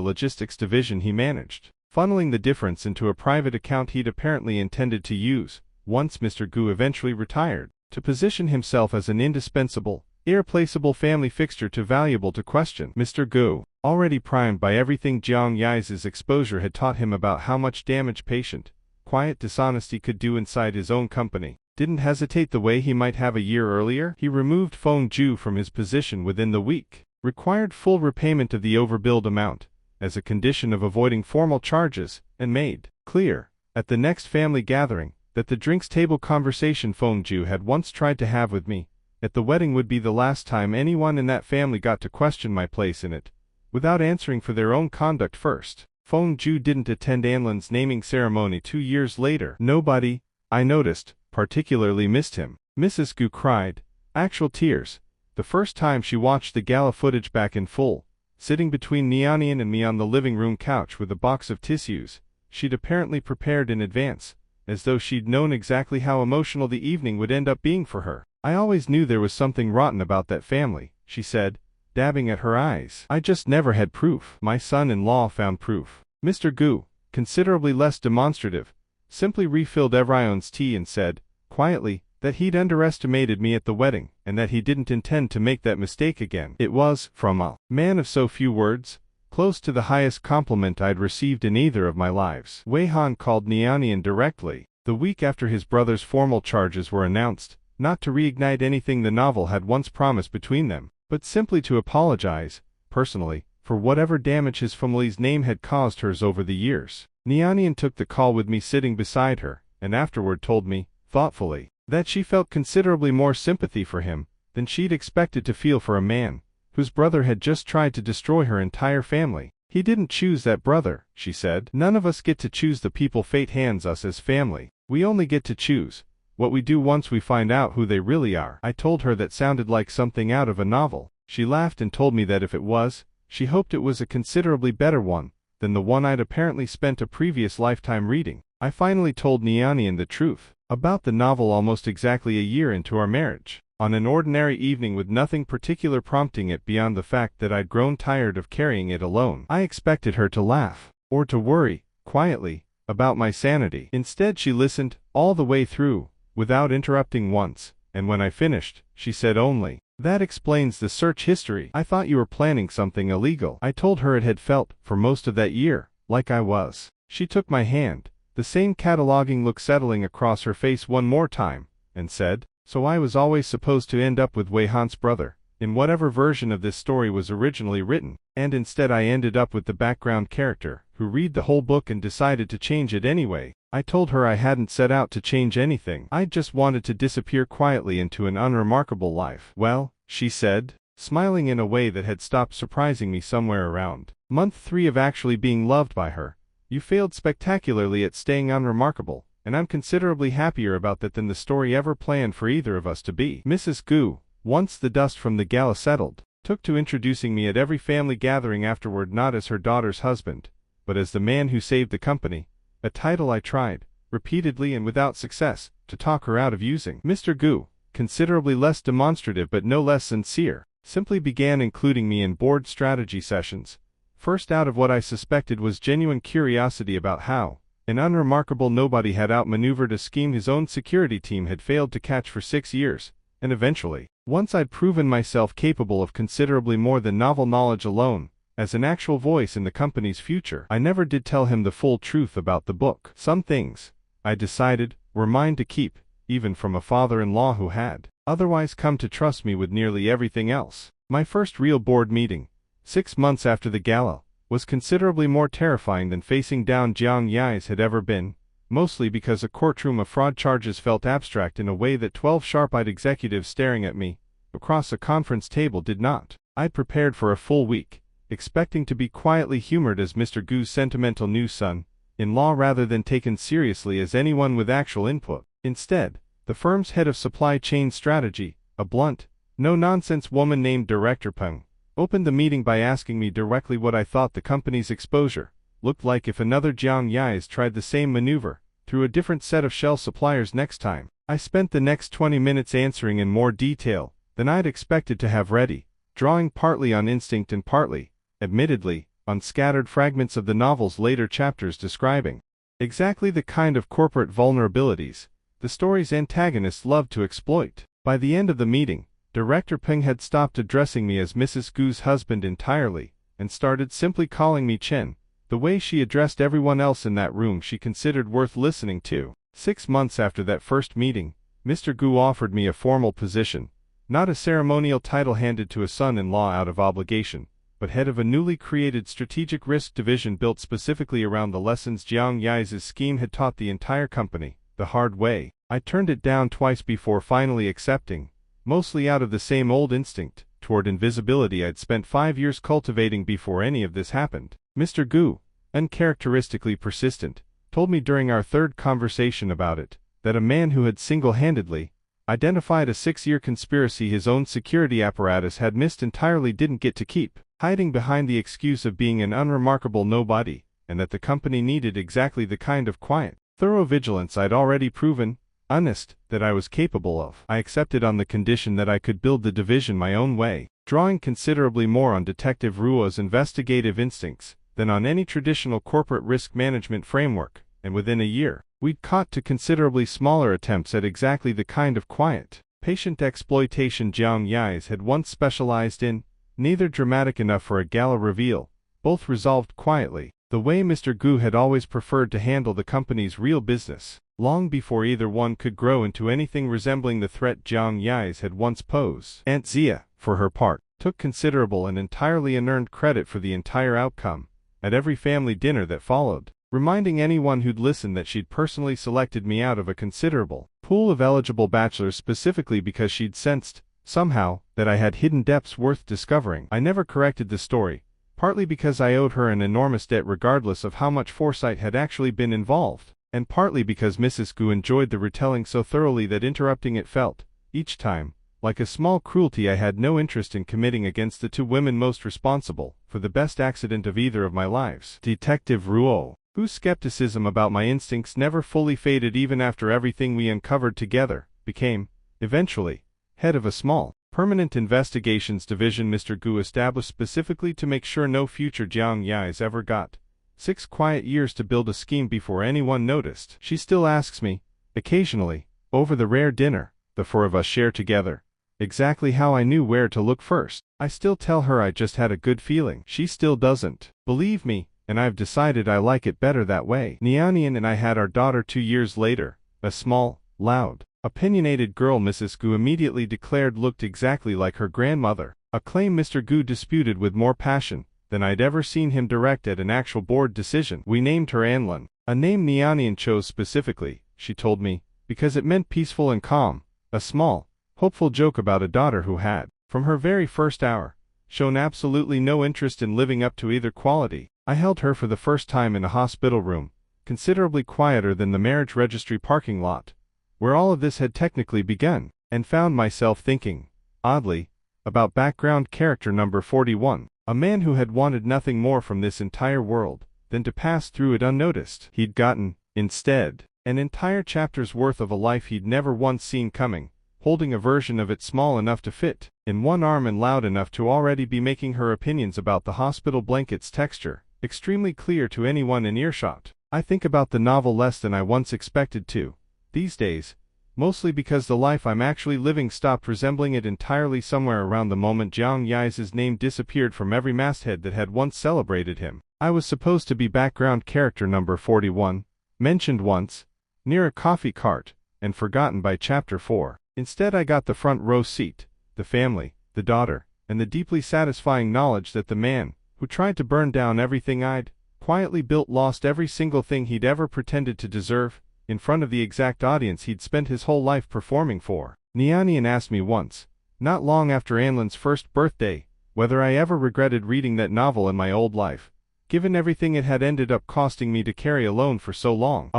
logistics division he managed, funneling the difference into a private account he'd apparently intended to use, once Mr. Gu eventually retired, to position himself as an indispensable, irreplaceable family fixture too valuable to question. Mr. Gu, already primed by everything Jiang Yi's exposure had taught him about how much damage patient, quiet dishonesty could do inside his own company, didn't hesitate the way he might have a year earlier. He removed Feng Zhu from his position within the week, required full repayment of the overbilled amount, as a condition of avoiding formal charges, and made clear, at the next family gathering, that the drinks table conversation Feng Zhu had once tried to have with me at the wedding would be the last time anyone in that family got to question my place in it, without answering for their own conduct first. Feng Zhu didn't attend Anlin's naming ceremony 2 years later. Nobody, I noticed, particularly missed him. Mrs. Gu cried, actual tears, the first time she watched the gala footage back in full, sitting between Neonian and me on the living room couch with a box of tissues she'd apparently prepared in advance, as though she'd known exactly how emotional the evening would end up being for her. I always knew there was something rotten about that family, she said, dabbing at her eyes. I just never had proof. My son-in-law found proof. Mr. Gu, considerably less demonstrative, simply refilled Evrion's tea and said, quietly, that he'd underestimated me at the wedding, and that he didn't intend to make that mistake again. It was, from a man of so few words, close to the highest compliment I'd received in either of my lives. Wei Han called Neonian directly, the week after his brother's formal charges were announced, not to reignite anything the novel had once promised between them, but simply to apologize, personally, for whatever damage his family's name had caused hers over the years. Neonian took the call with me sitting beside her, and afterward told me, thoughtfully, that she felt considerably more sympathy for him than she'd expected to feel for a man whose brother had just tried to destroy her entire family. He didn't choose that brother, she said. None of us get to choose the people fate hands us as family. We only get to choose what we do once we find out who they really are. I told her that sounded like something out of a novel. She laughed and told me that if it was, she hoped it was a considerably better one than the one I'd apparently spent a previous lifetime reading. I finally told Neonian the truth about the novel almost exactly a year into our marriage, on an ordinary evening with nothing particular prompting it beyond the fact that I'd grown tired of carrying it alone. I expected her to laugh, or to worry, quietly, about my sanity. Instead she listened, all the way through, without interrupting once, and when I finished, she said only, "That explains the search history. I thought you were planning something illegal." I told her it had felt, for most of that year, like I was. She took my hand, the same cataloging look settling across her face one more time, and said, "So I was always supposed to end up with Wei Han's brother, in whatever version of this story was originally written, and instead I ended up with the background character, who read the whole book and decided to change it anyway. I told her I hadn't set out to change anything. I just wanted to disappear quietly into an unremarkable life. Well, she said, smiling in a way that had stopped surprising me somewhere around month 3 of actually being loved by her. You failed spectacularly at staying unremarkable, and I'm considerably happier about that than the story ever planned for either of us to be. Mrs. Gu, once the dust from the gala settled, took to introducing me at every family gathering afterward, not as her daughter's husband, but as the man who saved the company, a title I tried, repeatedly and without success, to talk her out of using. Mr. Gu, considerably less demonstrative but no less sincere, simply began including me in board strategy sessions. First out of what I suspected was genuine curiosity about how an unremarkable nobody had outmaneuvered a scheme his own security team had failed to catch for 6 years, and eventually, once I'd proven myself capable of considerably more than novel knowledge alone, as an actual voice in the company's future, I never did tell him the full truth about the book. Some things, I decided, were mine to keep, even from a father-in-law who had otherwise come to trust me with nearly everything else. My first real board meeting, 6 months after the gala, was considerably more terrifying than facing down Jiang Yai's had ever been, mostly because a courtroom of fraud charges felt abstract in a way that 12 sharp-eyed executives staring at me across a conference table did not. I'd prepared for a full week, expecting to be quietly humored as Mr. Gu's sentimental new son-in-law rather than taken seriously as anyone with actual input. Instead, the firm's head of supply chain strategy, a blunt, no-nonsense woman named Director Peng, opened the meeting by asking me directly what I thought the company's exposure looked like if another Jiang Yai's tried the same maneuver through a different set of shell suppliers next time. I spent the next 20 minutes answering in more detail than I'd expected to have ready, drawing partly on instinct and partly, admittedly, on scattered fragments of the novel's later chapters describing exactly the kind of corporate vulnerabilities the story's antagonists loved to exploit. By the end of the meeting, Director Peng had stopped addressing me as Mrs. Gu's husband entirely, and started simply calling me Chen, the way she addressed everyone else in that room she considered worth listening to. 6 months after that first meeting, Mr. Gu offered me a formal position, not a ceremonial title handed to a son-in-law out of obligation, but head of a newly created strategic risk division built specifically around the lessons Jiang Yai's scheme had taught the entire company, the hard way. I turned it down twice before finally accepting, mostly out of the same old instinct toward invisibility I'd spent 5 years cultivating before any of this happened. Mr. Gu, uncharacteristically persistent, told me during our third conversation about it, that a man who had single-handedly identified a 6-year conspiracy his own security apparatus had missed entirely didn't get to keep, hiding behind the excuse of being an unremarkable nobody, and that the company needed exactly the kind of quiet, thorough vigilance I'd already proven, honest, that I was capable of. I accepted on the condition that I could build the division my own way, drawing considerably more on Detective Ruo's investigative instincts than on any traditional corporate risk management framework, and within a year, we'd caught to considerably smaller attempts at exactly the kind of quiet, patient exploitation Jiang Yai's had once specialized in, neither dramatic enough for a gala reveal, both resolved quietly, the way Mr. Gu had always preferred to handle the company's real business, long before either one could grow into anything resembling the threat Jiang Yai's had once posed. Aunt Zia, for her part, took considerable and entirely unearned credit for the entire outcome, at every family dinner that followed, reminding anyone who'd listened that she'd personally selected me out of a considerable pool of eligible bachelors specifically because she'd sensed, somehow, that I had hidden depths worth discovering. I never corrected the story, partly because I owed her an enormous debt regardless of how much foresight had actually been involved, and partly because Mrs. Gu enjoyed the retelling so thoroughly that interrupting it felt, each time, like a small cruelty I had no interest in committing against the 2 women most responsible for the best accident of either of my lives. Detective Ruo, whose skepticism about my instincts never fully faded even after everything we uncovered together, became, eventually, head of a small, permanent investigations division Mr. Gu established specifically to make sure no future Jiang Yai's ever got 6 quiet years to build a scheme before anyone noticed. She still asks me, occasionally, over the rare dinner the 4 of us share together, exactly how I knew where to look first. I still tell her I just had a good feeling. She still doesn't believe me, and I've decided I like it better that way. Nianian and I had our daughter 2 years later, a small, loud, opinionated girl Mrs. Gu immediately declared looked exactly like her grandmother, a claim Mr. Gu disputed with more passion than I'd ever seen him direct at an actual board decision. We named her Anlin, a name Nianian chose specifically, she told me, because it meant peaceful and calm, a small, hopeful joke about a daughter who had, from her very first hour, shown absolutely no interest in living up to either quality. I held her for the first time in a hospital room, considerably quieter than the marriage registry parking lot, where all of this had technically begun, and found myself thinking, oddly, about background character number 41, a man who had wanted nothing more from this entire world than to pass through it unnoticed. He'd gotten, instead, an entire chapter's worth of a life he'd never once seen coming, holding a version of it small enough to fit in one arm and loud enough to already be making her opinions about the hospital blanket's texture extremely clear to anyone in earshot. I think about the novel less than I once expected to, these days, mostly because the life I'm actually living stopped resembling it entirely somewhere around the moment Jiang Yi's name disappeared from every masthead that had once celebrated him. I was supposed to be background character number 41, mentioned once, near a coffee cart, and forgotten by chapter 4. Instead I got the front row seat, the family, the daughter, and the deeply satisfying knowledge that the man, who tried to burn down everything I'd quietly built, lost every single thing he'd ever pretended to deserve, in front of the exact audience he'd spent his whole life performing for. Nianian asked me once, not long after Anlin's first birthday, whether I ever regretted reading that novel in my old life, given everything it had ended up costing me to carry alone for so long.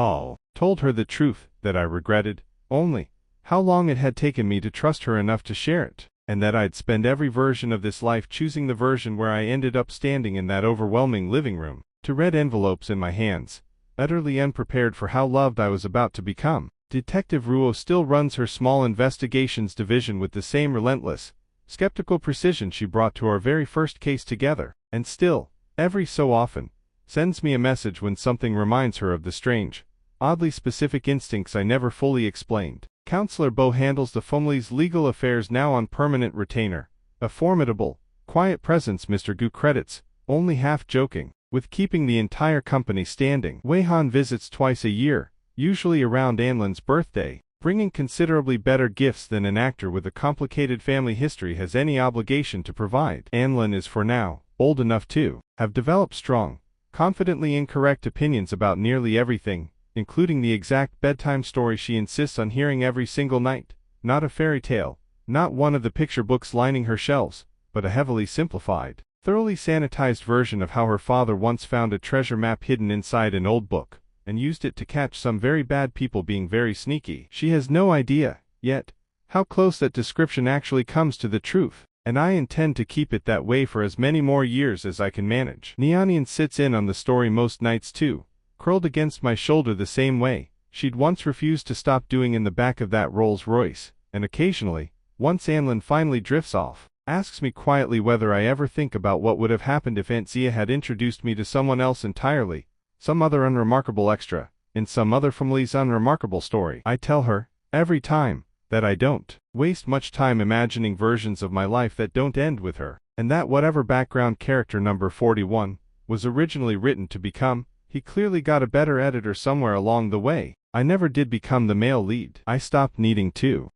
Told her the truth, that I regretted, only, how long it had taken me to trust her enough to share it, and that I'd spend every version of this life choosing the version where I ended up standing in that overwhelming living room, to red envelopes in my hands, utterly unprepared for how loved I was about to become. Detective Ruo still runs her small investigations division with the same relentless, skeptical precision she brought to our very first case together, and still, every so often, sends me a message when something reminds her of the strange, oddly specific instincts I never fully explained. Counselor Bo handles the family's legal affairs now on permanent retainer, a formidable, quiet presence Mr. Gu credits, only half joking, with keeping the entire company standing. Wei Han visits twice a year, usually around Anlin's birthday, bringing considerably better gifts than an actor with a complicated family history has any obligation to provide. Anlin is for now old enough to have developed strong, confidently incorrect opinions about nearly everything, including the exact bedtime story she insists on hearing every single night, not a fairy tale, not one of the picture books lining her shelves, but a heavily simplified, thoroughly sanitized version of how her father once found a treasure map hidden inside an old book, and used it to catch some very bad people being very sneaky. She has no idea, yet, how close that description actually comes to the truth, and I intend to keep it that way for as many more years as I can manage. Nianian sits in on the story most nights too, curled against my shoulder the same way she'd once refused to stop doing in the back of that Rolls Royce, and occasionally, once Anlin finally drifts off, asks me quietly whether I ever think about what would have happened if Aunt Zia had introduced me to someone else entirely, some other unremarkable extra, in some other family's unremarkable story. I tell her, every time, that I don't waste much time imagining versions of my life that don't end with her, and that whatever background character number 41 was originally written to become, he clearly got a better editor somewhere along the way. I never did become the male lead. I stopped needing to.